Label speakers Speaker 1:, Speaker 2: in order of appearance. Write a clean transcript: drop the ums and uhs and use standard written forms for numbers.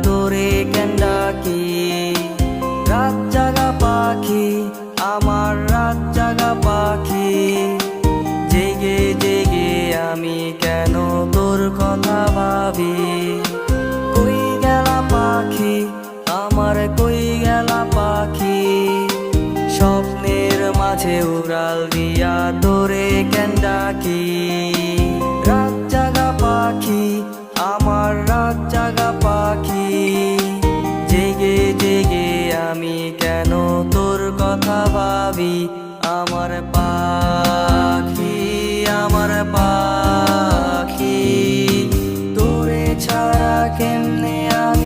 Speaker 1: তোরে কেন ডাকি। রাত জাগা পাখি আমার রাত জাগা পাখি, জেগে জেগে আমি কেন তোর কথা ভাবি। কই গেলা পাখি আমার কই গেলা পাখি, স্বপ্নের মাঝে উড়াল দিয়া তোরে কেন ডাকি। রাত জাগা পাখি আমার রাত জাগা পাখি, জেগে জেগে আমি কেন তোর কথা ভাবি। আমার পাখি তোরে ছাড়া কেমনে